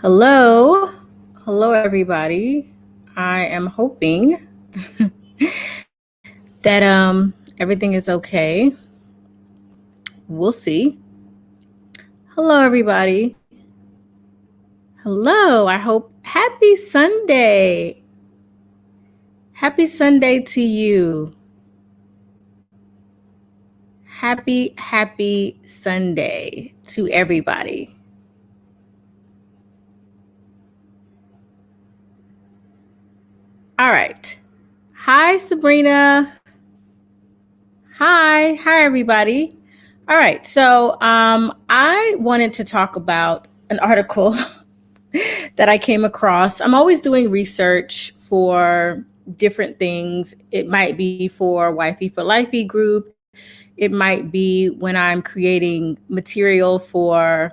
Hello. Hello, everybody. I am hoping that everything is okay. We'll see. Hello, everybody. Hello. I hope happy Sunday. Happy Sunday to you. Happy Sunday to everybody. All right. Hi, Sabrina. Hi, everybody. All right. So I wanted to talk about an article that I came across. I'm always doing research for different things. It might be for Wifey for Lifey group. It might be when I'm creating material for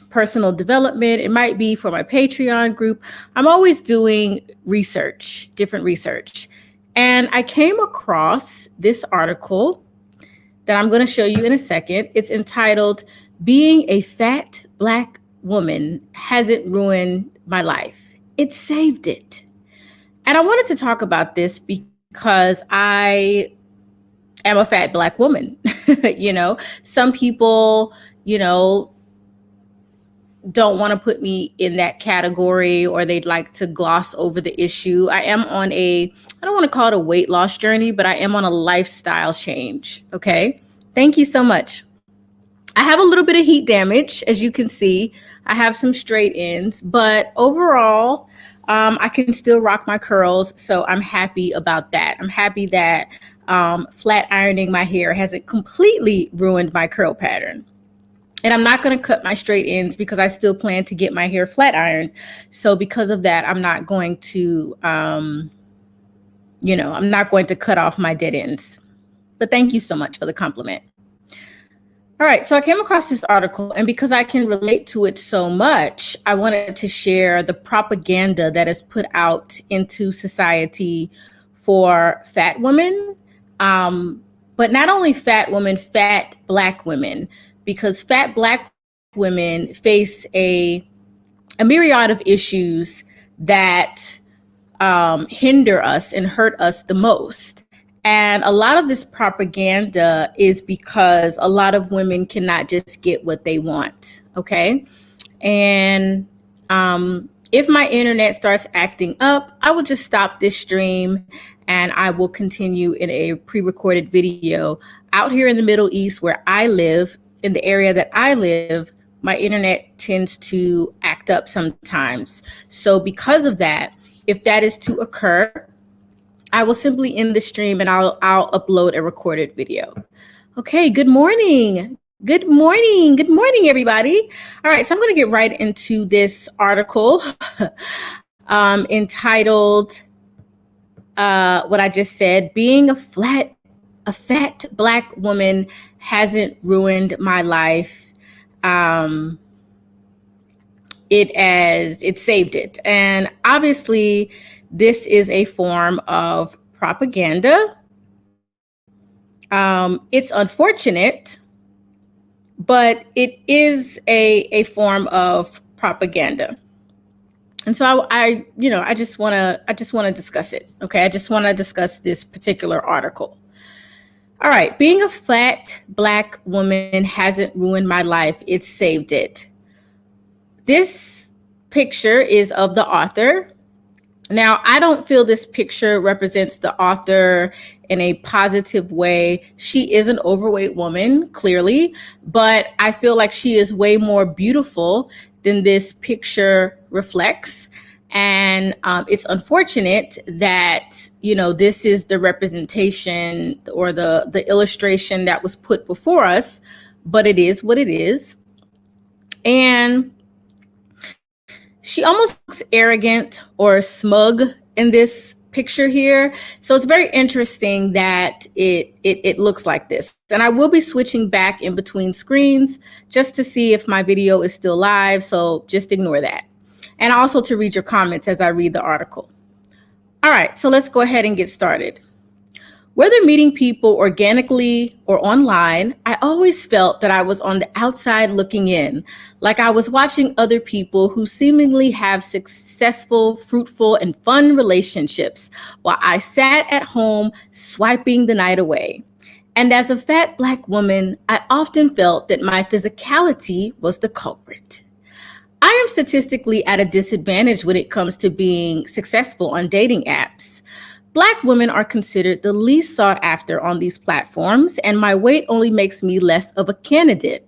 personal development. It might be for my Patreon group. I'm always doing research, different research. And I came across this article that I'm going to show you in a second. It's entitled, "Being a Fat Black Woman Hasn't Ruined My Life. It Saved It." And I wanted to talk about this because I am a fat Black woman. Some people, don't want to put me in that category, or they'd like to gloss over the issue. I am on I don't want to call it a weight loss journey, but I am on a lifestyle change. Okay. Thank you so much. I have a little bit of heat damage, as you can see. I have some straight ends, but overall, I can still rock my curls. So I'm happy about that. I'm happy that flat ironing my hair hasn't completely ruined my curl pattern. And I'm not going to cut my straight ends because I still plan to get my hair flat ironed. So because of that, I'm not going to, I'm not going to cut off my dead ends. But thank you so much for the compliment. All right, so I came across this article, and because I can relate to it so much, I wanted to share the propaganda that is put out into society for fat women, but not only fat women, fat Black women, because fat Black women face a myriad of issues that hinder us and hurt us the most. And a lot of this propaganda is because a lot of women cannot just get what they want. Okay. And if my internet starts acting up, I will just stop this stream and I will continue in a pre-recorded video. Out here in the Middle East, where I live, in the area that I live, my internet tends to act up sometimes. So because of that, if that is to occur, I will simply end the stream and I'll upload a recorded video. Okay, good morning. Good morning. Good morning, everybody. All right, so I'm going to get right into this article entitled what I just said, "Being a fat Black woman hasn't ruined my life. It saved it." And obviously, this is a form of propaganda. It's unfortunate, but it is a form of propaganda. And so I just want to discuss it. Okay, I just want to discuss this particular article. All right, "Being a fat Black woman hasn't ruined my life. It saved it." This picture is of the author. Now, I don't feel this picture represents the author in a positive way. She is an overweight woman, clearly, but I feel like she is way more beautiful than this picture reflects. And it's unfortunate that, this is the representation or the illustration that was put before us, but it is what it is. And she almost looks arrogant or smug in this picture here. So it's very interesting that it looks like this. And I will be switching back in between screens just to see if my video is still live. So just ignore that. And also to read your comments as I read the article. All right, so let's go ahead and get started. Whether meeting people organically or online, I always felt that I was on the outside looking in, like I was watching other people who seemingly have successful, fruitful, and fun relationships while I sat at home swiping the night away. And as a fat Black woman, I often felt that my physicality was the culprit. I am statistically at a disadvantage when it comes to being successful on dating apps. Black women are considered the least sought after on these platforms, and my weight only makes me less of a candidate.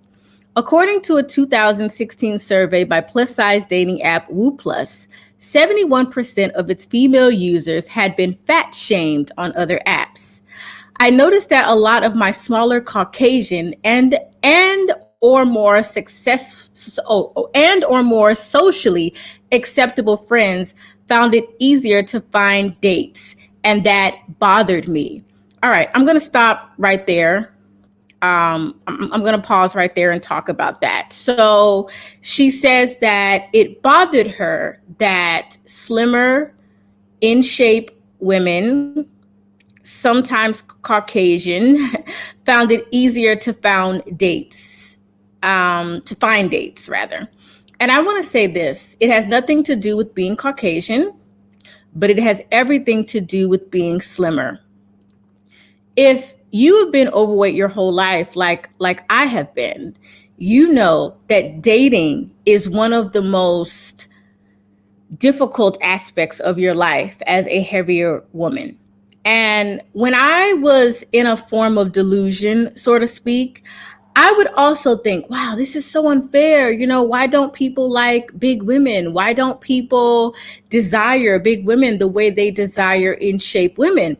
According to a 2016 survey by plus size dating app Woo Plus, 71% of its female users had been fat shamed on other apps. I noticed that a lot of my smaller Caucasian and or more socially acceptable friends found it easier to find dates, and that bothered me. All right, I'm going to stop right there. I'm going to pause right there and talk about that. So she says that it bothered her that slimmer, in shape women, sometimes Caucasian, found it easier to find dates rather. And I want to say this: it has nothing to do with being Caucasian, but it has everything to do with being slimmer. If you have been overweight your whole life, like I have been, you know that dating is one of the most difficult aspects of your life as a heavier woman. And when I was in a form of delusion, so to speak, I would also think, wow, this is so unfair. You know, why don't people like big women? Why don't people desire big women the way they desire in shape women?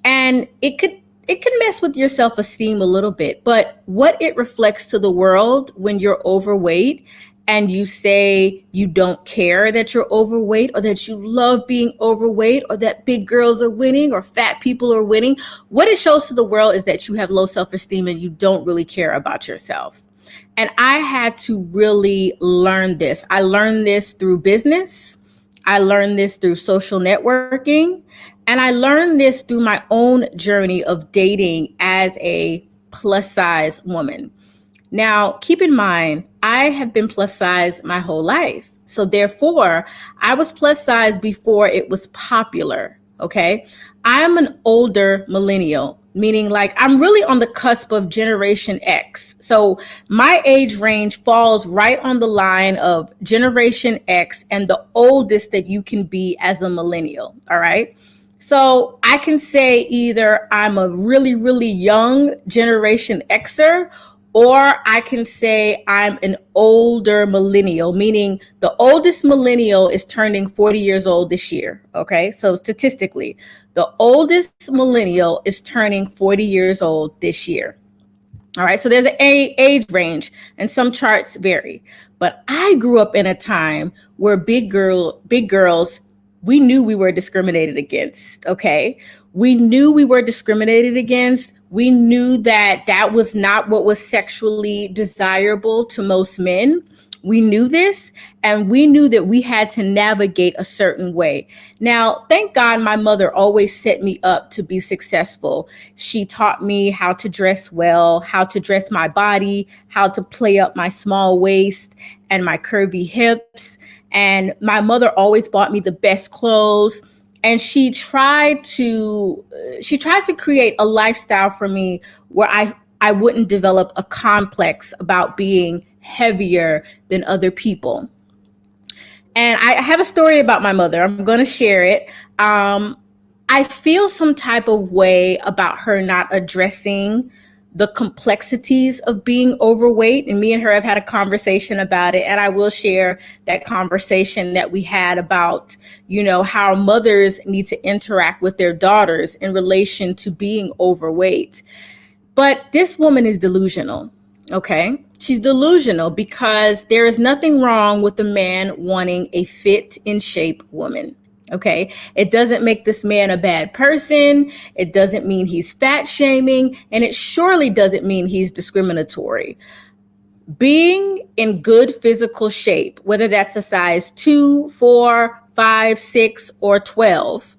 And it can mess with your self-esteem a little bit, but what it reflects to the world when you're overweight and you say you don't care that you're overweight, or that you love being overweight, or that big girls are winning or fat people are winning, what it shows to the world is that you have low self-esteem and you don't really care about yourself. And I had to really learn this. I learned this through business. I learned this through social networking. And I learned this through my own journey of dating as a plus size woman. Now, keep in mind, I have been plus size my whole life. So therefore, I was plus size before it was popular. Okay. I'm an older millennial, meaning like I'm really on the cusp of Generation X. So my age range falls right on the line of Generation X and the oldest that you can be as a millennial. All right. So I can say either I'm a really, really young Generation Xer, or I can say I'm an older millennial, meaning the oldest millennial is turning 40 years old this year. Okay. So statistically, the oldest millennial is turning 40 years old this year. All right. So there's an age range and some charts vary. But I grew up in a time where big girls, we knew we were discriminated against. Okay. We knew we were discriminated against. We knew that that was not what was sexually desirable to most men. We knew this, and we knew that we had to navigate a certain way. Now, thank God my mother always set me up to be successful. She taught me how to dress well, how to dress my body, how to play up my small waist and my curvy hips. And my mother always bought me the best clothes. And she tried to create a lifestyle for me where I wouldn't develop a complex about being heavier than other people. And I have a story about my mother. I'm going to share it. I feel some type of way about her not addressing the complexities of being overweight. And me and her have had a conversation about it. And I will share that conversation that we had about, you know, how mothers need to interact with their daughters in relation to being overweight. But this woman is delusional. Okay. She's delusional because there is nothing wrong with a man wanting a fit, in shape woman. Okay. It doesn't make this man a bad person. It doesn't mean he's fat shaming. And it surely doesn't mean he's discriminatory. Being in good physical shape, whether that's a size 2, 4, 5, 6, or 12,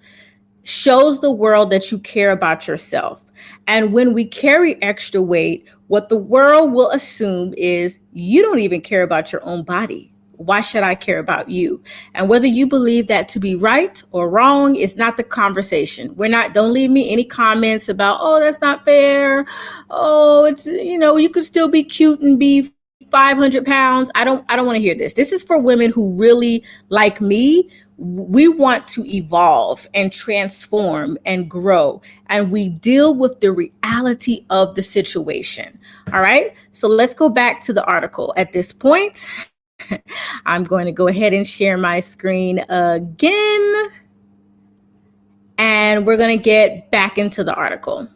shows the world that you care about yourself. And when we carry extra weight, what the world will assume is you don't even care about your own body. Why should I care about you? And whether you believe that to be right or wrong is not the conversation. Don't leave me any comments about, oh, that's not fair. Oh, it's, you could still be cute and be 500 pounds. I don't want to hear this. This is for women who really, like me, we want to evolve and transform and grow, and we deal with the reality of the situation. All right. So let's go back to the article. At this point, I'm going to go ahead and share my screen again, and we're going to get back into the article.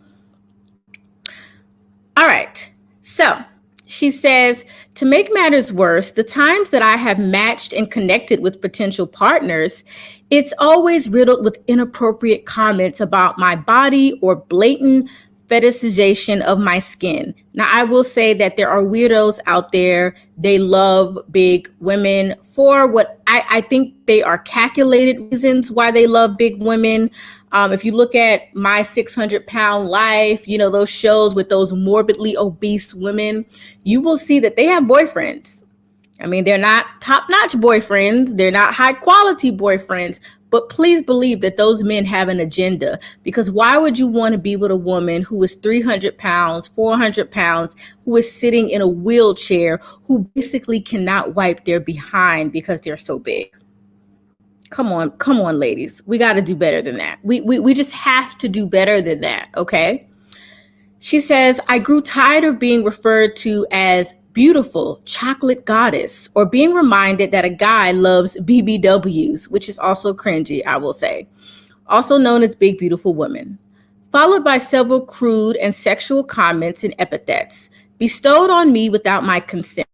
All right. So she says, to make matters worse, the times that I have matched and connected with potential partners, it's always riddled with inappropriate comments about my body or blatant fetishization of my skin. Now, I will say that there are weirdos out there. They love big women for what I think they are calculated reasons why they love big women. If you look at My 600-Pound Life, those shows with those morbidly obese women, you will see that they have boyfriends. I mean, they're not top-notch boyfriends. They're not high-quality boyfriends. But please believe that those men have an agenda, because why would you want to be with a woman who is 300 pounds, 400 pounds, who is sitting in a wheelchair, who basically cannot wipe their behind because they're so big? Come on, ladies. We got to do better than that. We just have to do better than that, okay? She says, I grew tired of being referred to as beautiful chocolate goddess, or being reminded that a guy loves BBWs, which is also cringy, I will say, also known as big, beautiful women, followed by several crude and sexual comments and epithets bestowed on me without my consent.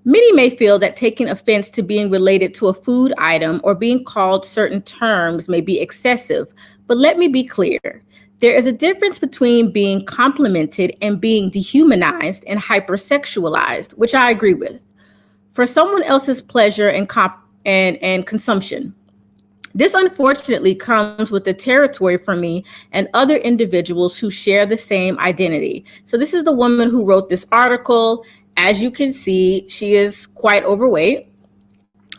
Many may feel that taking offense to being related to a food item or being called certain terms may be excessive, but let me be clear. There is a difference between being complimented and being dehumanized and hypersexualized, which I agree with, for someone else's pleasure and consumption. This unfortunately comes with the territory for me and other individuals who share the same identity. So this is the woman who wrote this article. As you can see, she is quite overweight.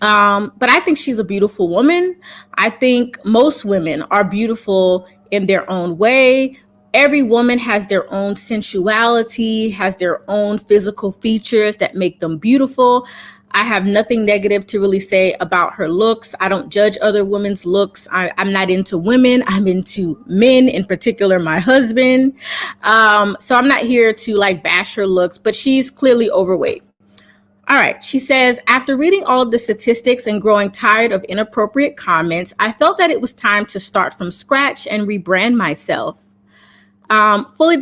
But I think she's a beautiful woman. I think most women are beautiful in their own way. Every woman has their own sensuality, has their own physical features that make them beautiful. I have nothing negative to really say about her looks. I don't judge other women's looks. I'm not into women. I'm into men, in particular, my husband. So I'm not here to bash her looks, but she's clearly overweight. All right. She says, after reading all of the statistics and growing tired of inappropriate comments, I felt that it was time to start from scratch and rebrand myself. Full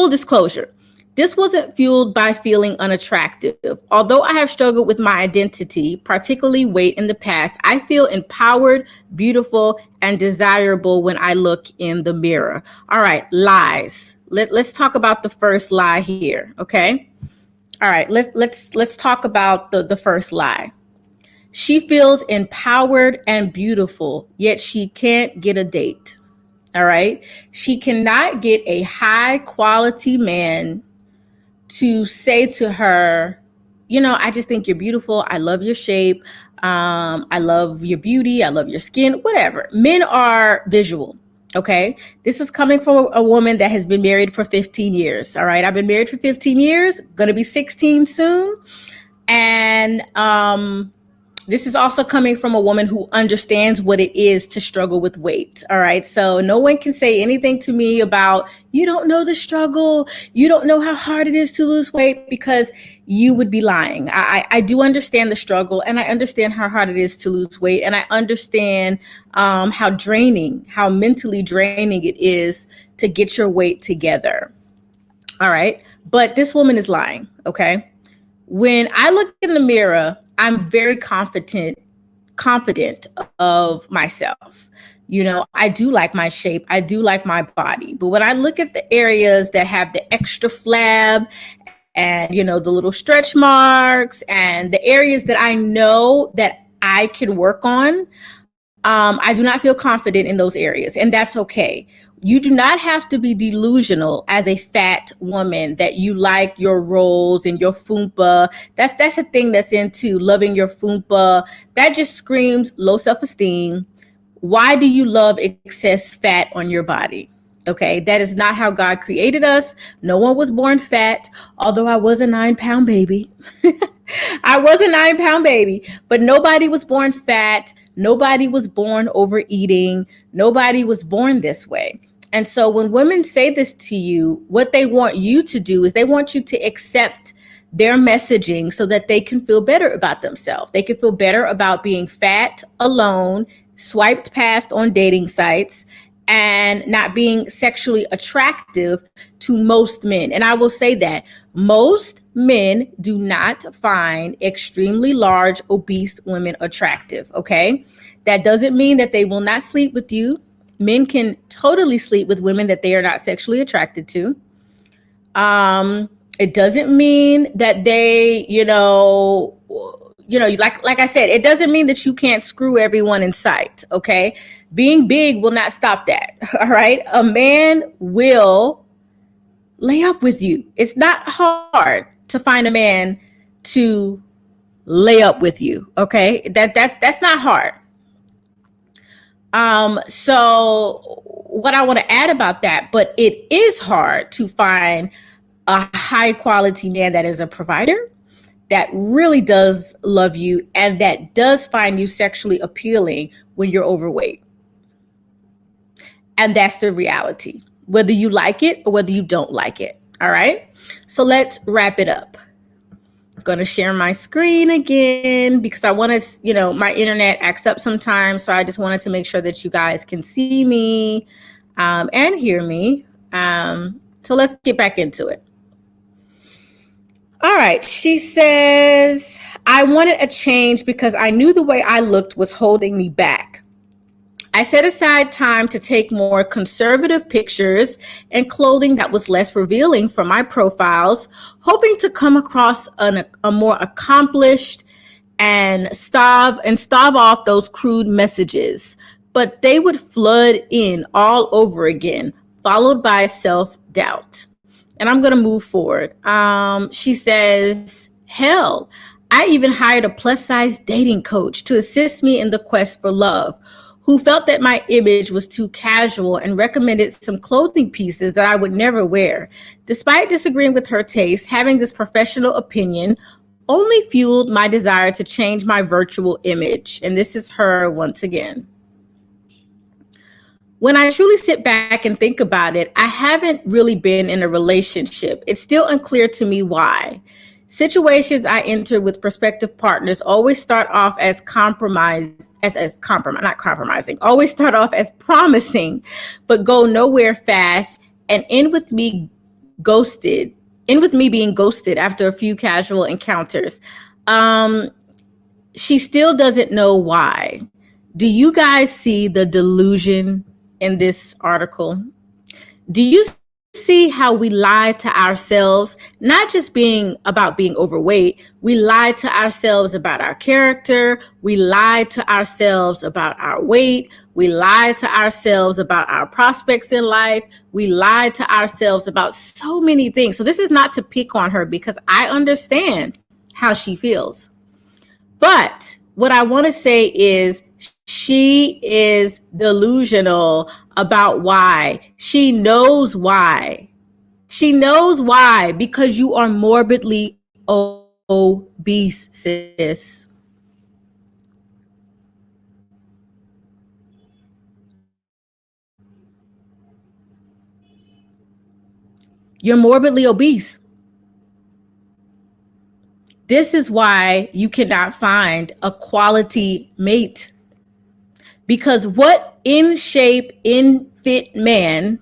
disclosure. This wasn't fueled by feeling unattractive. Although I have struggled with my identity, particularly weight, in the past, I feel empowered, beautiful, and desirable when I look in the mirror. All right, lies. Let's talk about the first lie here, okay? All right, let's talk about the first lie. She feels empowered and beautiful, yet she can't get a date. All right? She cannot get a high quality man to say to her, I just think you're beautiful. I love your shape. I love your beauty. I love your skin, whatever. Men are visual. Okay. This is coming from a woman that has been married for 15 years. All right. I've been married for 15 years, going to be 16 soon. And, this is also coming from a woman who understands what it is to struggle with weight. All right. So no one can say anything to me about, you don't know the struggle. You don't know how hard it is to lose weight, because you would be lying. I do understand the struggle, and I understand how hard it is to lose weight. And I understand how mentally draining it is to get your weight together. All right. But this woman is lying. Okay. When I look in the mirror, I'm very confident of myself. I do like my shape. I do like my body. But when I look at the areas that have the extra flab and, the little stretch marks and the areas that I know that I can work on, I do not feel confident in those areas, and that's okay. You do not have to be delusional as a fat woman that you like your rolls and your fupa. That's a thing that's into loving your fupa. That just screams low self-esteem. Why do you love excess fat on your body? Okay, that is not how God created us. No one was born fat, although I was a 9-pound baby. I was a 9-pound baby, but nobody was born fat. Nobody was born overeating. Nobody was born this way. And so when women say this to you, what they want you to do is they want you to accept their messaging so that they can feel better about themselves. They can feel better about being fat, alone, swiped past on dating sites, and not being sexually attractive to most men. And I will say that most men do not find extremely large, obese women attractive, okay? That doesn't mean that they will not sleep with you. Men can totally sleep with women that they are not sexually attracted to. It doesn't mean that they, like I said, it doesn't mean that you can't screw everyone in sight, okay? Being big will not stop that, all right? A man will lay up with you. It's not hard to find a man to lay up with you, okay? That's not hard. So what I want to add about that, but it is hard to find a high quality man that is a provider, that really does love you, and that does find you sexually appealing when you're overweight. And that's the reality, whether you like it or whether you don't like it. All right. So let's wrap it up. I'm going to share my screen again because I want to, my internet acts up sometimes. So I just wanted to make sure that you guys can see me and hear me. So let's get back into it. All right. She says, I wanted a change because I knew the way I looked was holding me back. I set aside time to take more conservative pictures and clothing that was less revealing for my profiles, hoping to come across a more accomplished and stave off those crude messages. But they would flood in all over again, followed by self-doubt. And I'm going to move forward. She says, hell, I even hired a plus-size dating coach to assist me in the quest for love, who felt that my image was too casual and recommended some clothing pieces that I would never wear. Despite disagreeing with her taste, having this professional opinion only fueled my desire to change my virtual image. And this is her once again. When I truly sit back and think about it, I haven't really been in a relationship. It's still unclear to me why. Situations I enter with prospective partners always start off as always start off as promising, but go nowhere fast and end with me being ghosted after a few casual encounters. She still doesn't know why. Do you guys see the delusion in this article? Do you see how we lie to ourselves, not just being overweight? We lie to ourselves about our character. We lie to ourselves about our weight. We lie to ourselves about our prospects in life. We lie to ourselves about so many things. So this is not to pick on her because I understand how she feels. But what I want to say is she is delusional about why. She knows why. She knows why, because you are morbidly obese, sis. You're morbidly obese. This is why you cannot find a quality mate. Because what in shape, in fit man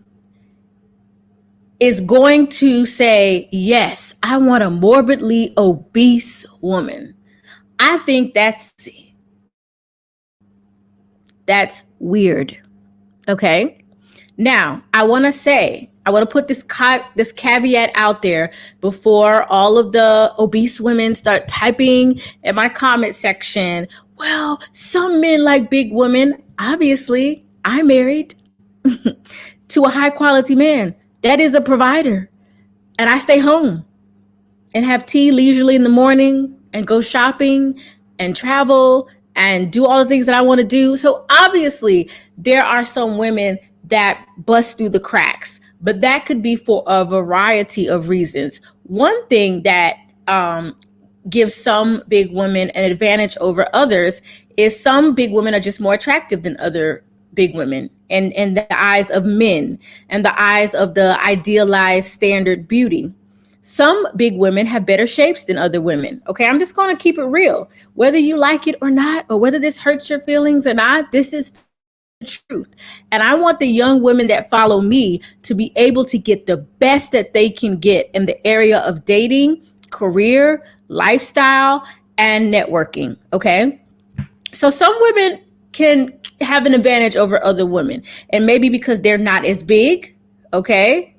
is going to say, yes, I want a morbidly obese woman? I think that's weird. Okay. Now, I want to put this caveat out there before all of the obese women start typing in my comment section. Well, some men like big women. Obviously, I'm married to a high quality man that is a provider, and I stay home and have tea leisurely in the morning and go shopping and travel and do all the things that I want to do. So obviously, there are some women that bust through the cracks, but that could be for a variety of reasons. One thing that gives some big women an advantage over others is some big women are just more attractive than other big women in the eyes of men and the eyes of the idealized standard beauty. Some big women have better shapes than other women. Okay, I'm just going to keep it real. Whether you like it or not, or whether this hurts your feelings or not, this is the truth. And I want the young women that follow me to be able to get the best that they can get in the area of dating, career, lifestyle, and networking. Okay, so some women can have an advantage over other women, and maybe because they're not as big. Okay,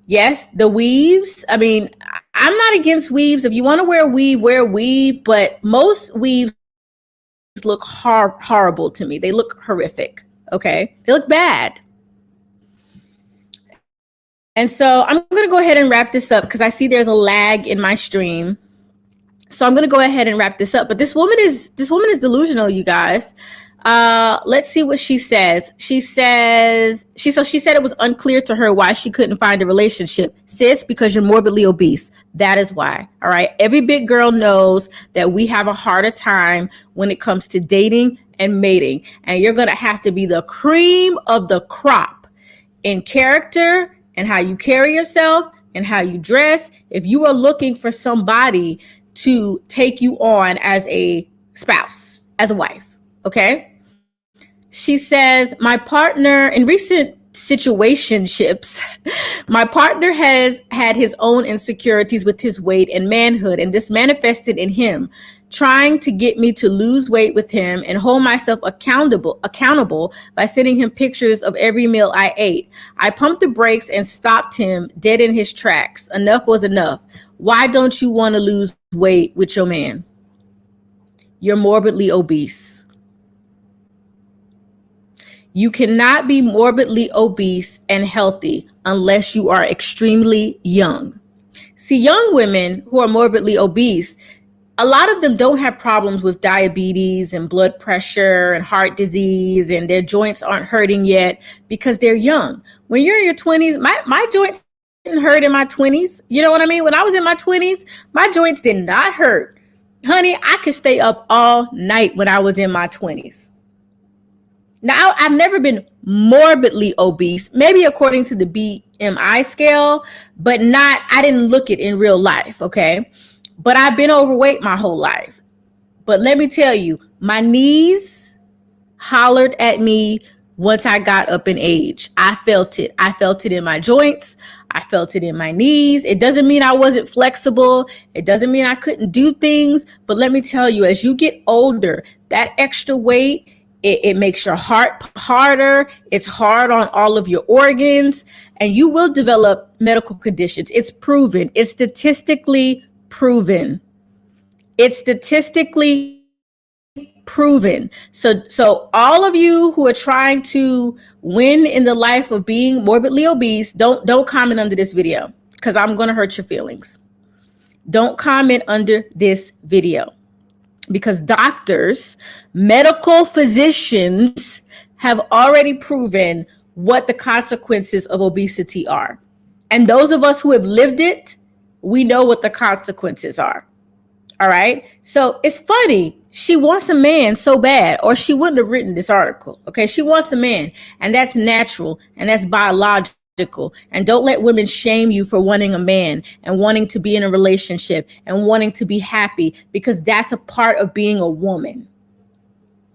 yes, the weaves. I mean, I'm not against weaves. If you want to wear a weave, but most weaves look horrible to me. They look horrific. Okay, they look bad. And so I'm going to go ahead and wrap this up because I see there's a lag in my stream. So I'm going to go ahead and wrap this up. But this woman is delusional, you guys. Let's see what she says. She said it was unclear to her why she couldn't find a relationship. Sis, because you're morbidly obese. That is why. All right. Every big girl knows that we have a harder time when it comes to dating and mating. And you're going to have to be the cream of the crop in character and how you carry yourself and how you dress. If you are looking for somebody to take you on as a spouse, as a wife. Okay. She says, my partner in recent situationships, my partner has had his own insecurities with his weight and manhood, and this manifested in him trying to get me to lose weight with him and hold myself accountable by sending him pictures of every meal I ate. I pumped the brakes and stopped him dead in his tracks. Enough was enough. Why don't you want to lose weight with your man? You're morbidly obese. You cannot be morbidly obese and healthy unless you are extremely young. See, young women who are morbidly obese, a lot of them don't have problems with diabetes and blood pressure and heart disease, and their joints aren't hurting yet because they're young. When you're in your 20s, my joints didn't hurt in my 20s. You know what I mean? When I was in my 20s, my joints did not hurt. Honey, I could stay up all night when I was in my 20s. Now, I've never been morbidly obese, maybe according to the BMI scale, but I didn't look it in real life, okay? But I've been overweight my whole life. But let me tell you, my knees hollered at me once I got up in age. I felt it. I felt it in my joints. I felt it in my knees. It doesn't mean I wasn't flexible. It doesn't mean I couldn't do things. But let me tell you, as you get older, that extra weight, it makes your heart harder. It's hard on all of your organs, and you will develop medical conditions. It's proven. It's statistically proven. It's statistically proven. So all of you who are trying to win in the life of being morbidly obese, don't comment under this video because I'm going to hurt your feelings. Don't comment under this video. Because doctors, medical physicians have already proven what the consequences of obesity are. And those of us who have lived it, we know what the consequences are. All right. So it's funny. She wants a man so bad, or she wouldn't have written this article. Okay. She wants a man, and that's natural and that's biological. And don't let women shame you for wanting a man and wanting to be in a relationship and wanting to be happy, because that's a part of being a woman.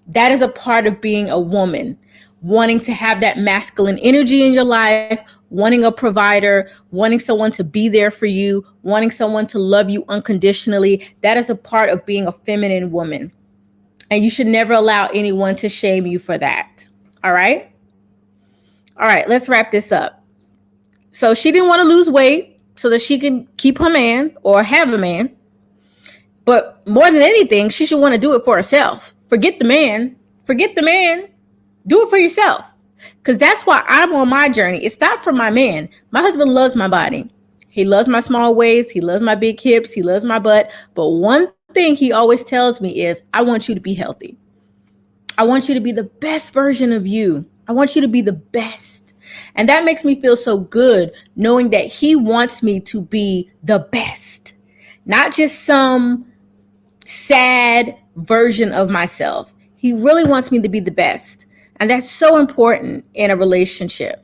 That is a part of being a woman, wanting to have that masculine energy in your life, wanting a provider, wanting someone to be there for you, wanting someone to love you unconditionally. That is a part of being a feminine woman. And you should never allow anyone to shame you for that. All right. All right. Let's wrap this up. So she didn't want to lose weight so that she can keep her man or have a man. But more than anything, she should want to do it for herself. Forget the man. Forget the man. Do it for yourself. Because that's why I'm on my journey. It's not for my man. My husband loves my body. He loves my small waist. He loves my big hips. He loves my butt. But one thing he always tells me is, I want you to be healthy. I want you to be the best version of you. I want you to be the best. And that makes me feel so good knowing that he wants me to be the best, not just some sad version of myself. He really wants me to be the best. And that's so important in a relationship.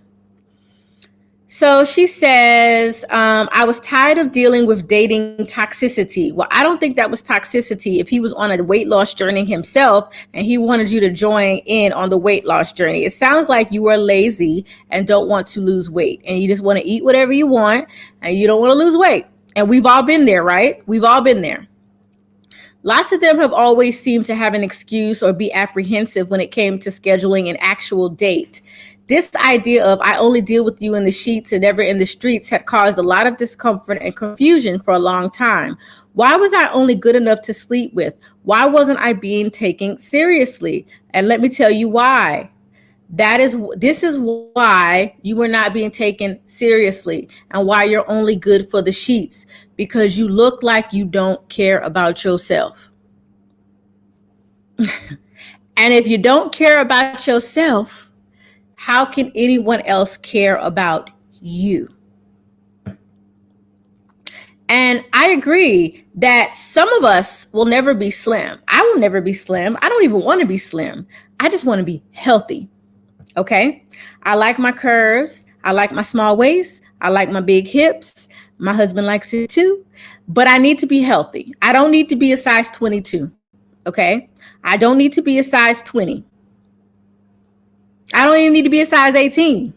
So she says, I was tired of dealing with dating toxicity. Well, I don't think that was toxicity if he was on a weight loss journey himself and he wanted you to join in on the weight loss journey. It sounds like you are lazy and don't want to lose weight and you just want to eat whatever you want and you don't want to lose weight. And we've all been there, right? We've all been there. Lots of them have always seemed to have an excuse or be apprehensive when it came to scheduling an actual date. This idea of I only deal with you in the sheets and never in the streets had caused a lot of discomfort and confusion for a long time. Why was I only good enough to sleep with? Why wasn't I being taken seriously? And let me tell you why. This is why you were not being taken seriously and why you're only good for the sheets, because you look like you don't care about yourself. And if you don't care about yourself, how can anyone else care about you? And I agree that some of us will never be slim. I will never be slim. I don't even want to be slim. I just want to be healthy. Okay. I like my curves. I like my small waist. I like my big hips. My husband likes it too, but I need to be healthy. I don't need to be a size 22. Okay. I don't need to be a size 20. I don't even need to be a size 18.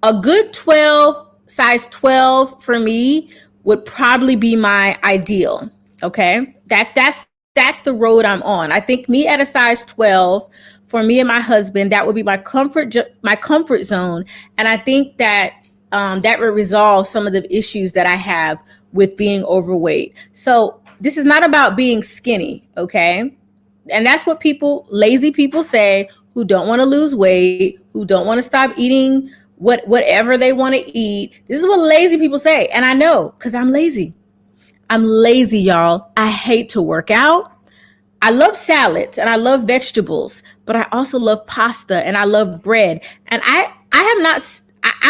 A good size 12 for me would probably be my ideal. Okay. That's the road I'm on. I think me at a size 12 for me and my husband, that would be my comfort zone. And I think that that would resolve some of the issues that I have with being overweight. So this is not about being skinny, okay? And that's what lazy people say, who don't want to lose weight, who don't want to stop eating whatever they want to eat. This is what lazy people say. And I know, because I'm lazy. I'm lazy, y'all. I hate to work out. I love salads and I love vegetables, but I also love pasta and I love bread. And I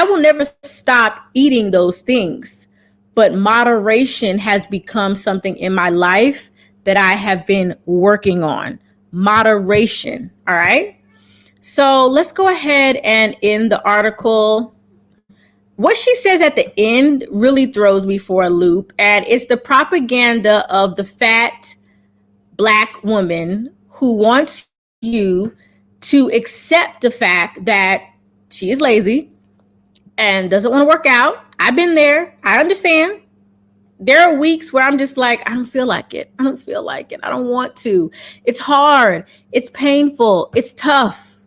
will never stop eating those things. But moderation has become something in my life that I have been working on. Moderation. All right. So let's go ahead and end the article. What she says at the end really throws me for a loop. And it's the propaganda of the fat Black woman who wants you to accept the fact that she is lazy and doesn't want to work out. I've been there. I understand. There are weeks where I'm just like, I don't feel like it. I don't feel like it. I don't want to. It's hard. It's painful. It's tough.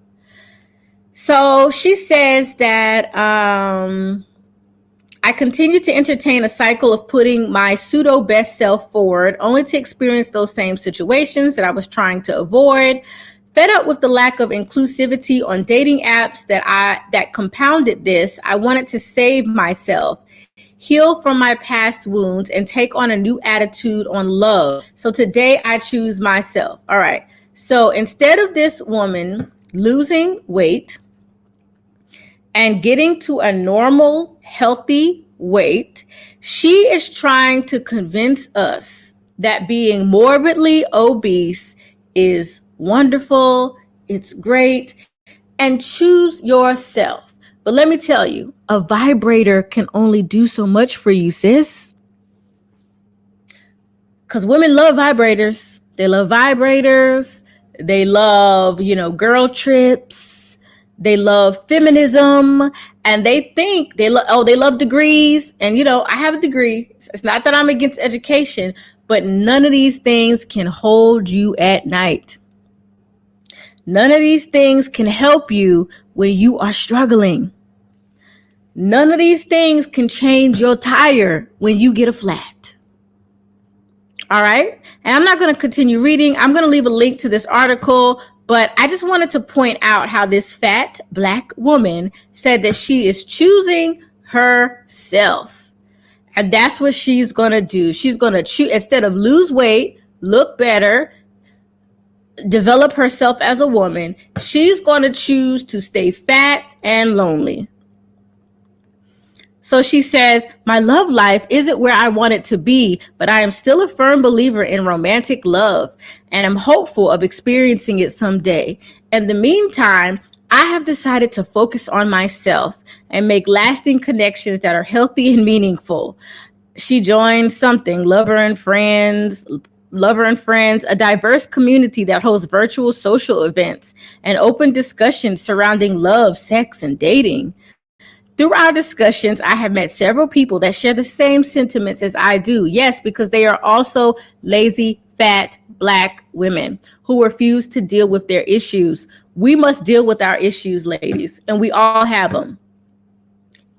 So she says that I continue to entertain a cycle of putting my pseudo best self forward, only to experience those same situations that I was trying to avoid. Fed up with the lack of inclusivity on dating apps that compounded this, I wanted to save myself, heal from my past wounds, and take on a new attitude on love. So today I choose myself. All right. So instead of this woman losing weight and getting to a normal, healthy weight, she is trying to convince us that being morbidly obese is wonderful, it's great, and choose yourself. But let me tell you, a vibrator can only do so much for you, sis. Because women love vibrators. They love vibrators. They love, girl trips. They love feminism, and they think they love degrees. And, I have a degree. It's not that I'm against education, but none of these things can hold you at night. None of these things can help you when you are struggling. None of these things can change your tire when you get a flat. All right. And I'm not going to continue reading. I'm going to leave a link to this article, but I just wanted to point out how this fat Black woman said that she is choosing herself. And that's what she's going to do. She's going to choose, instead of lose weight, look better, develop herself as a woman, she's going to choose to stay fat and lonely. So she says, my love life isn't where I want it to be, but I am still a firm believer in romantic love, and I'm hopeful of experiencing it someday. In the meantime, I have decided to focus on myself and make lasting connections that are healthy and meaningful. She joined something, Lover and Friends, a diverse community that hosts virtual social events and open discussions surrounding love, sex, and dating. Through our discussions, I have met several people that share the same sentiments as I do. Yes, because they are also lazy, fat, Black women who refuse to deal with their issues. We must deal with our issues, ladies, and we all have them.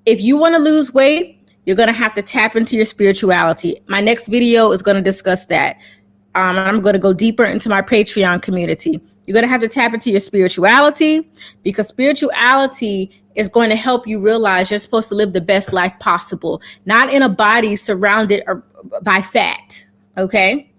If you want to lose weight, you're going to have to tap into your spirituality. My next video is going to discuss that. I'm going to go deeper into my Patreon community. You're going to have to tap into your spirituality, because spirituality is going to help you realize you're supposed to live the best life possible, not in a body surrounded by fat. Okay.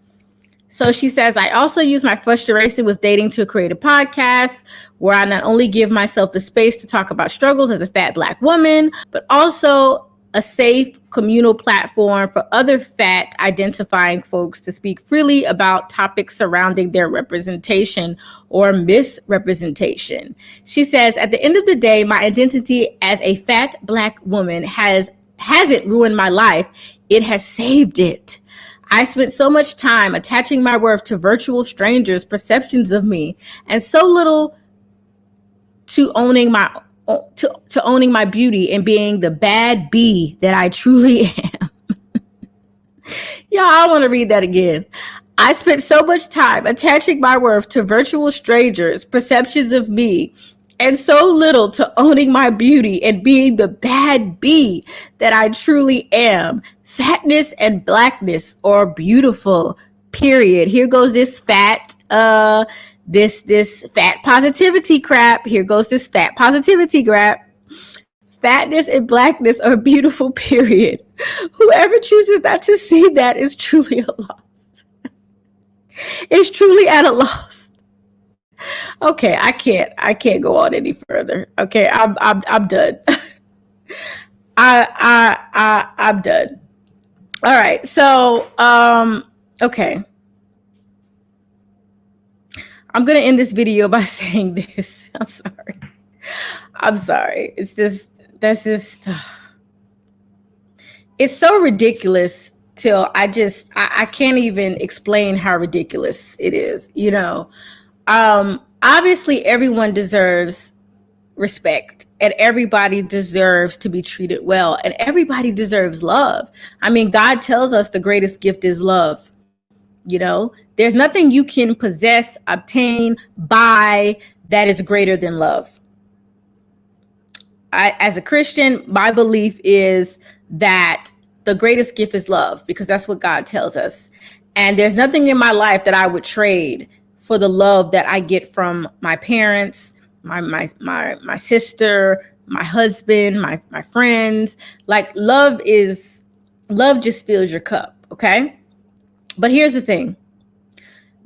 So she says, I also use my frustration with dating to create a podcast where I not only give myself the space to talk about struggles as a fat Black woman, but also a safe communal platform for other fat identifying folks to speak freely about topics surrounding their representation or misrepresentation. She says, at the end of the day, my identity as a fat Black woman hasn't ruined my life. It has saved it. I spent so much time attaching my worth to virtual strangers' perceptions of me, and so little to owning my beauty and being the bad bee that I truly am. Y'all, I want to read that again. I spent so much time attaching my worth to virtual strangers' perceptions of me, and so little to owning my beauty and being the bad bee that I truly am. Fatness and Blackness are beautiful, period. Here goes this fat, this fat positivity crap. Here goes this fat positivity crap. Fatness and Blackness are beautiful, period. Whoever chooses not to see that is truly a loss. It's truly at a loss. Okay, I can't go on any further. Okay, I'm done. I'm done. All right, so okay. I'm gonna end this video by saying this. I'm sorry. It's so ridiculous till I can't even explain how ridiculous it is, you know. Obviously everyone deserves respect, and everybody deserves to be treated well, and everybody deserves love. I mean, God tells us the greatest gift is love. You know, there's nothing you can possess, obtain, buy that is greater than love. As a Christian, my belief is that the greatest gift is love, because that's what God tells us. And there's nothing in my life that I would trade for the love that I get from my parents, my sister, my husband, my friends. Like, love just fills your cup. Okay. But here's the thing.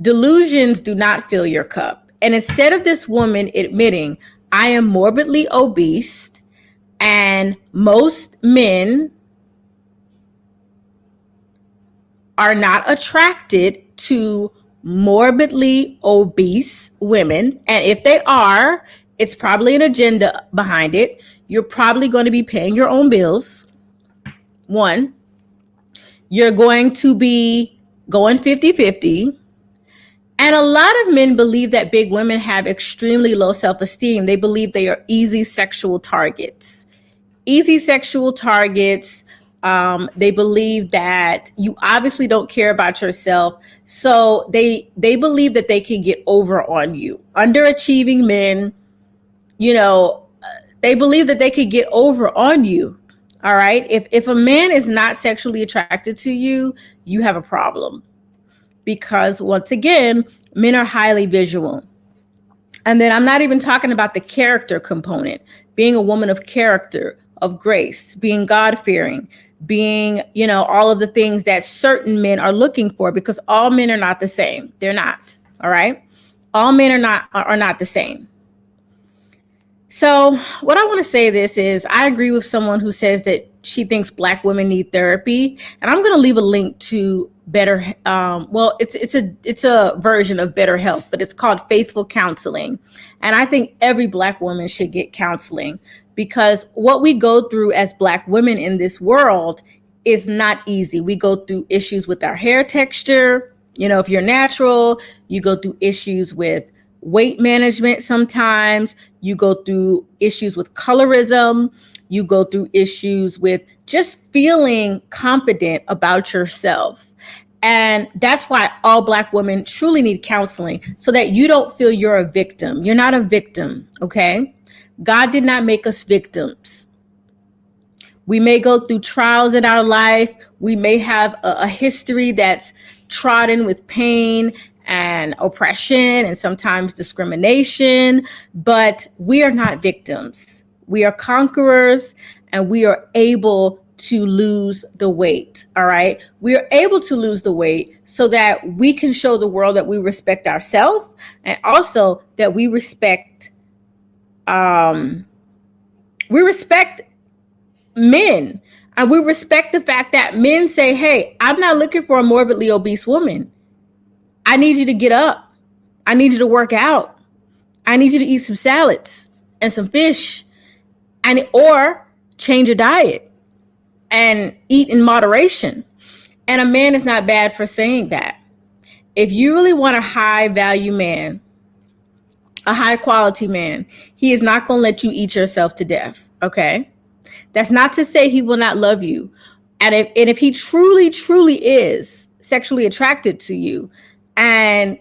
Delusions do not fill your cup. And instead of this woman admitting, I am morbidly obese, and most men are not attracted to morbidly obese women. And if they are, it's probably an agenda behind it. You're probably going to be paying your own bills. One, you're going to be going 50-50. And a lot of men believe that big women have extremely low self-esteem. They believe they are easy sexual targets. They believe that you obviously don't care about yourself. So they believe that they can get over on you. Underachieving men, you know, they believe that they could get over on you. All right. If a man is not sexually attracted to you, you have a problem. because once again, men are highly visual. And then I'm not even talking about the character component, being a woman of character, of grace, being God-fearing, being, all of the things that certain men are looking for, because all men are not the same. They're not. All right. All men are not the same. So what I want to say this is, I agree with someone who says that she thinks Black women need therapy, and I'm going to leave a link to Better. It's a version of Better Health, but it's called Faithful Counseling, and I think every Black woman should get counseling, because what we go through as Black women in this world is not easy. We go through issues with our hair texture. If you're natural, you go through issues with weight management. Sometimes you go through issues with colorism. You go through issues with just feeling confident about yourself. And that's why all Black women truly need counseling, so that you don't feel you're a victim. You're not a victim, okay? God did not make us victims. We may go through trials in our life. We may have a history that's trodden with pain and oppression and sometimes discrimination, but we are not victims. We are conquerors, and we are able to lose the weight. All right. We are able to lose the weight so that we can show the world that we respect ourselves, and also that we respect men, and we respect the fact that men say, hey, I'm not looking for a morbidly obese woman. I need you to get up. I need you to work out. I need you to eat some salads and some fish, or change your diet and eat in moderation. And a man is not bad for saying that. If you really want a high value man, a high quality man, he is not going to let you eat yourself to death. Okay. That's not to say he will not love you. And if he truly, truly is sexually attracted to you, and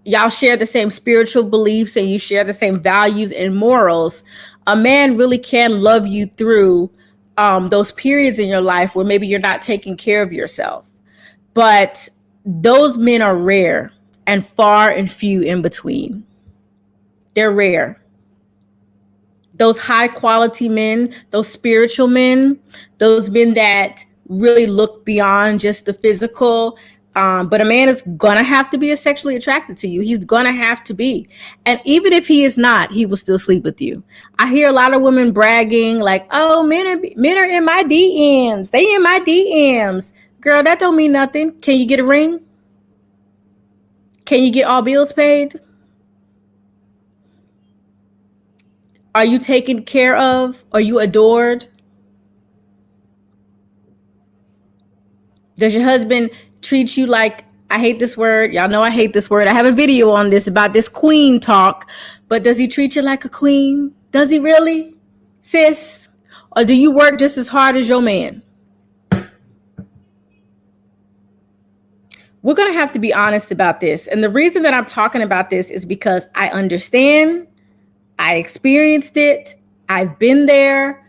y'all share the same spiritual beliefs and you share the same values and morals, a man really can love you through those periods in your life where maybe you're not taking care of yourself. But those men are rare and far and few in between. They're rare. Those high quality men, those spiritual men, those men that really look beyond just the physical. But a man is gonna have to be sexually attracted to you. He's gonna have to be. And even if he is not, he will still sleep with you. I hear a lot of women bragging like, oh, men are in my DMs. They in my DMs. Girl, that don't mean nothing. Can you get a ring? Can you get all bills paid? Are you taken care of? Are you adored? Does your husband treat you like, I hate this word. Y'all know I hate this word. I have a video on this about this queen talk, but does he treat you like a queen? Does he really, sis? Or do you work just as hard as your man? We're going to have to be honest about this. And the reason that I'm talking about this is because I understand. I experienced it. I've been there.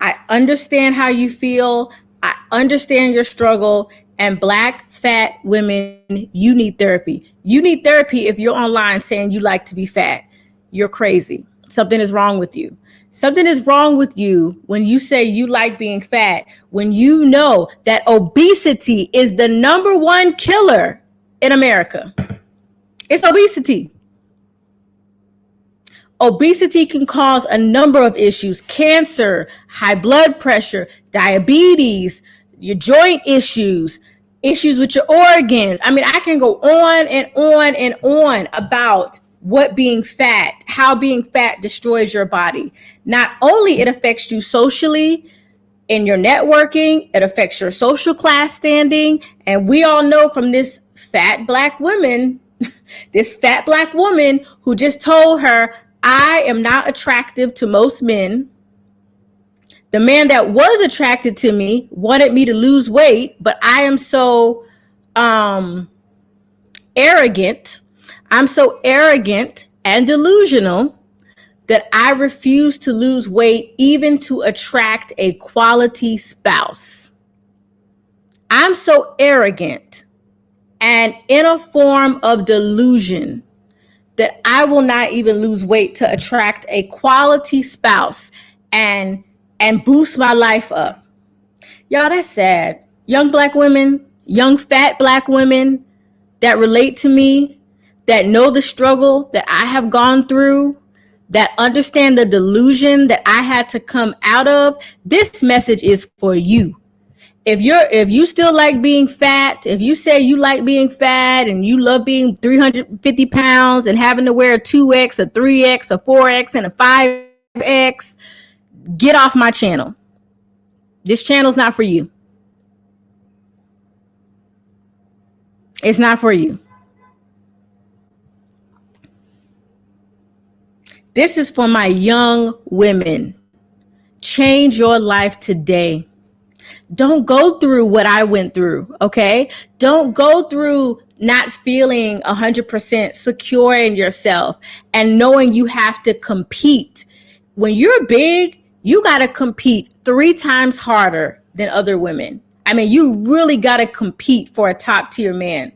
I understand how you feel. I understand your struggle. And Black fat women, you need therapy. You need therapy if you're online saying you like to be fat. You're crazy. Something is wrong with you. Something is wrong with you when you say you like being fat, when you know that obesity is the #1 killer in America. It's obesity. Obesity can cause a number of issues: cancer, high blood pressure, diabetes, your joint issues, issues with your organs. I mean, I can go on and on and on about what being fat, how being fat destroys your body. Not only it affects you socially, in your networking, it affects your social class standing. And we all know from this fat Black woman, this fat Black woman who just told her, I am not attractive to most men. The man that was attracted to me wanted me to lose weight, but I am so arrogant. I'm so arrogant and delusional that I refuse to lose weight even to attract a quality spouse. I'm so arrogant and in a form of delusion that I will not even lose weight to attract a quality spouse and boost my life up. Y'all, that's sad. Young black women, young fat black women that relate to me, that know the struggle that I have gone through, that understand the delusion that I had to come out of. This message is for you. If you still like being fat, if you say you like being fat and you love being 350 pounds and having to wear a 2X, a 3X, a 4X, and a 5X, get off my channel. This channel's not for you. It's not for you. This is for my young women. Change your life today. Don't go through what I went through, okay? Don't go through not feeling 100% secure in yourself and knowing you have to compete. When you're big, you got to compete 3 times harder than other women. I mean, you really got to compete for a top tier man.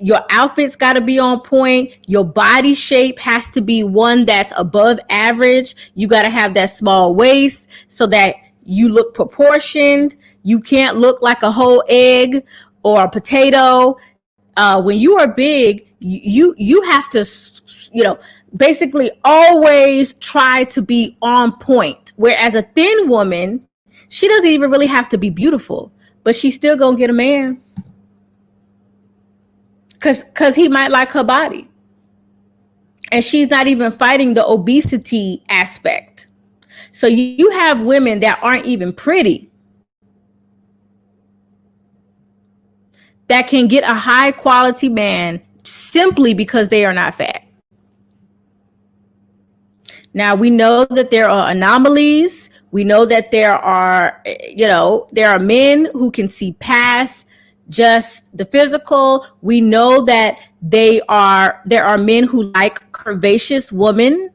Your outfit's got to be on point. Your body shape has to be one that's above average. You got to have that small waist so that you look proportioned. You can't look like a whole egg or a potato. When you are big, you have to, basically always try to be on point. Whereas a thin woman, she doesn't even really have to be beautiful, but she's still gonna get a man because he might like her body. And she's not even fighting the obesity aspect. So you have women that aren't even pretty that can get a high quality man simply because they are not fat. Now, we know that there are anomalies. We know that there are men who can see past just the physical. We know that there are men who like curvaceous women.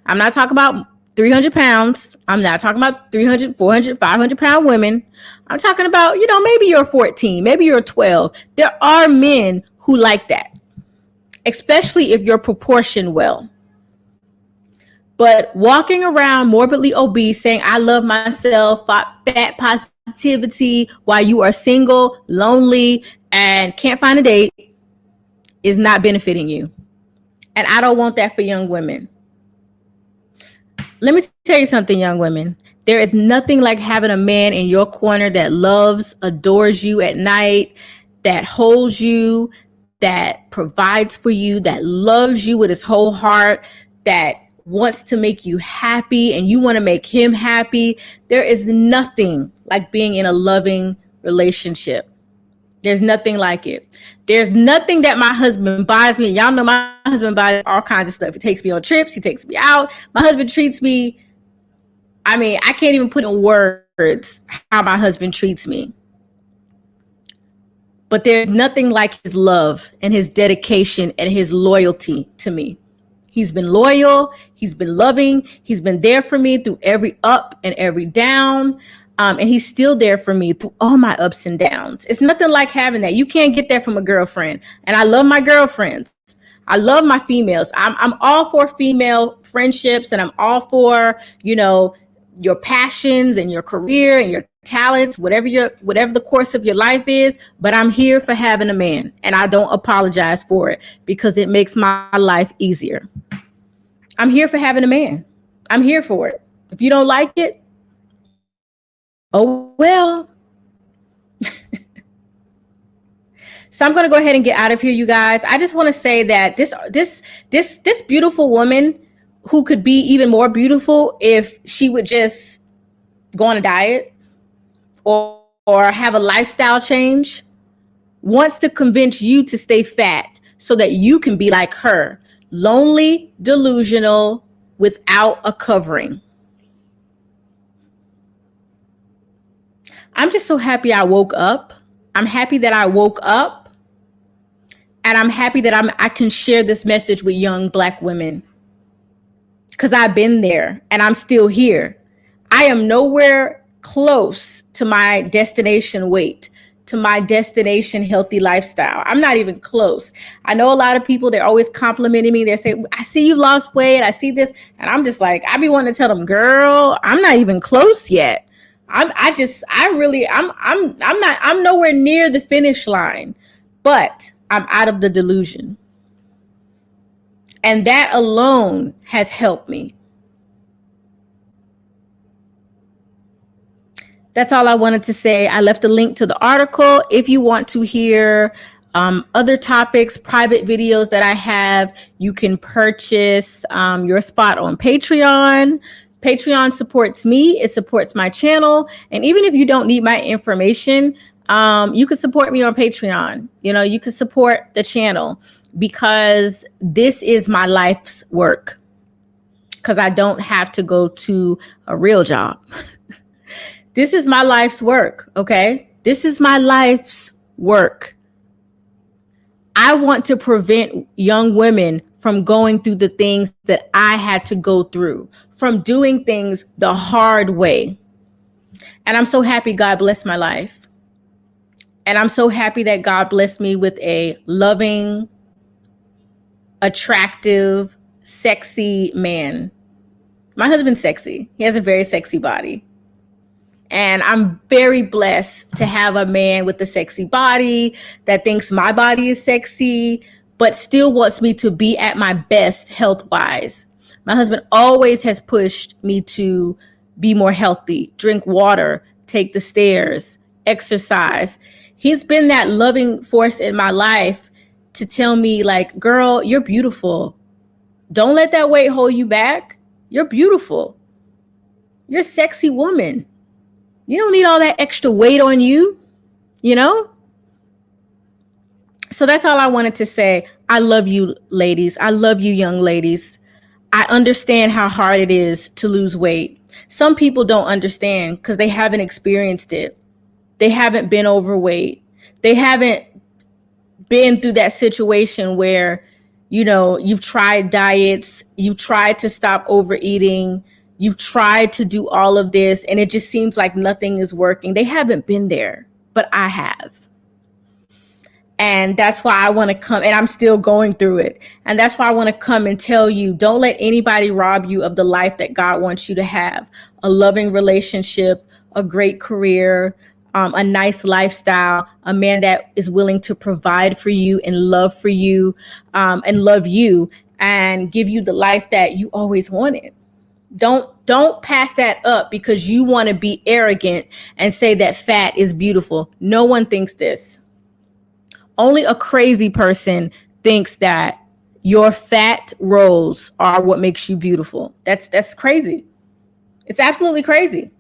I'm not talking about 300 pounds. I'm not talking about 300, 400, 500 pound women. I'm talking about, maybe you're 14, maybe you're 12. There are men who like that, especially if you're proportioned well. But walking around morbidly obese saying, I love myself, fat positivity, while you are single, lonely, and can't find a date is not benefiting you. And I don't want that for young women. Let me tell you something, young women. There is nothing like having a man in your corner that loves, adores you at night, that holds you, that provides for you, that loves you with his whole heart, that wants to make you happy and you want to make him happy. There is nothing like being in a loving relationship. There's nothing like it. There's nothing that my husband buys me. Y'all know my husband buys all kinds of stuff. He takes me on trips. He takes me out. My husband treats me. I mean, I can't even put in words how my husband treats me. But there's nothing like his love and his dedication and his loyalty to me. He's been loyal. He's been loving. He's been there for me through every up and every down. And he's still there for me through all my ups and downs. It's nothing like having that. You can't get that from a girlfriend. And I love my girlfriends. I love my females. I'm all for female friendships, and I'm all for, your passions and your career and your talents, whatever the course of your life is. But I'm here for having a man, and I don't apologize for it because it makes my life easier. I'm here for having a man. I'm here for it. If you don't like it, oh well. So I'm going to go ahead and get out of here, you guys. I just want to say that this beautiful woman, who could be even more beautiful if she would just go on a diet or have a lifestyle change, wants to convince you to stay fat so that you can be like her, lonely, delusional, without a covering. I'm just so happy I woke up. I'm happy that I woke up. And I'm happy that I can share this message with young Black women, because I've been there and I'm still here. I am nowhere close to my destination weight, to my destination healthy lifestyle. I'm not even close. I know a lot of people, they're always complimenting me. They say, I see you lost weight. I see this. And I'm just like, I be wanting to tell them, girl, I'm not even close yet. I'm nowhere near the finish line, but I'm out of the delusion. And that alone has helped me. That's all I wanted to say. I left a link to the article. If you want to hear other topics, private videos that I have, you can purchase your spot on Patreon. Patreon supports me. It supports my channel. And even if you don't need my information, you can support me on Patreon. You know, you can support the channel because this is my life's work, because I don't have to go to a real job. This is my life's work, okay? This is my life's work. I want to prevent young women from going through the things that I had to go through, from doing things the hard way. And I'm so happy God blessed my life. And I'm so happy that God blessed me with a loving, attractive, sexy man. My husband's sexy. He has a very sexy body. And I'm very blessed to have a man with a sexy body that thinks my body is sexy, but still wants me to be at my best health-wise. My husband always has pushed me to be more healthy, drink water, take the stairs, exercise. He's been that loving force in my life to tell me, like, girl, you're beautiful. Don't let that weight hold you back. You're beautiful. You're a sexy woman. You don't need all that extra weight on you, you know? So that's all I wanted to say. I love you, ladies. I love you, young ladies. I understand how hard it is to lose weight. Some people don't understand because they haven't experienced it. They haven't been overweight. They haven't been through that situation where, you know, you've tried diets, you've tried to stop overeating, you've tried to do all of this, and it just seems like nothing is working. They haven't been there, but I have. And that's why I want to come, and I'm still going through it. And that's why I want to come and tell you, don't let anybody rob you of the life that God wants you to have. A loving relationship, a great career, a nice lifestyle, a man that is willing to provide for you and love for you, and love you and give you the life that you always wanted. Don't pass that up because you want to be arrogant and say that fat is beautiful. No one thinks this. Only a crazy person thinks that your fat rolls are what makes you beautiful. That's crazy. It's absolutely crazy.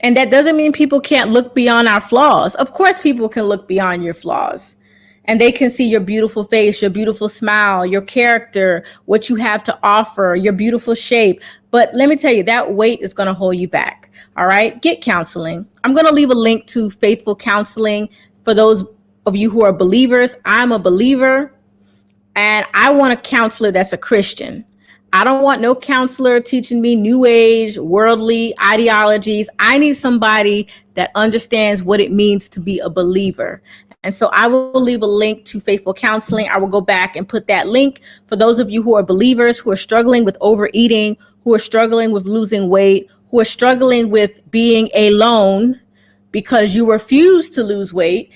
And that doesn't mean people can't look beyond our flaws. Of course, people can look beyond your flaws. And they can see your beautiful face, your beautiful smile, your character, what you have to offer, your beautiful shape. But let me tell you, that weight is going to hold you back. All right. Get counseling. I'm going to leave a link to Faithful Counseling for those of you who are believers. I'm a believer and I want a counselor that's a Christian. I don't want no counselor teaching me new age, worldly ideologies. I need somebody that understands what it means to be a believer. And so I will leave a link to Faithful Counseling. I will go back and put that link for those of you who are believers, who are struggling with overeating, who are struggling with losing weight, who are struggling with being alone because you refuse to lose weight,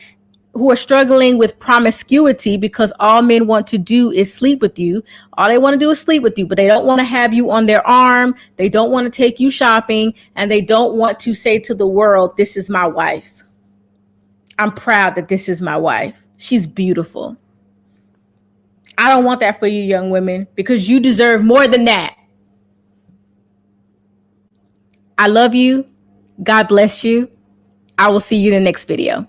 who are struggling with promiscuity because all men want to do is sleep with you. All they want to do is sleep with you, but they don't want to have you on their arm. They don't want to take you shopping, and they don't want to say to the world, this is my wife. I'm proud that this is my wife. She's beautiful. I don't want that for you, young women, because you deserve more than that. I love you. God bless you. I will see you in the next video.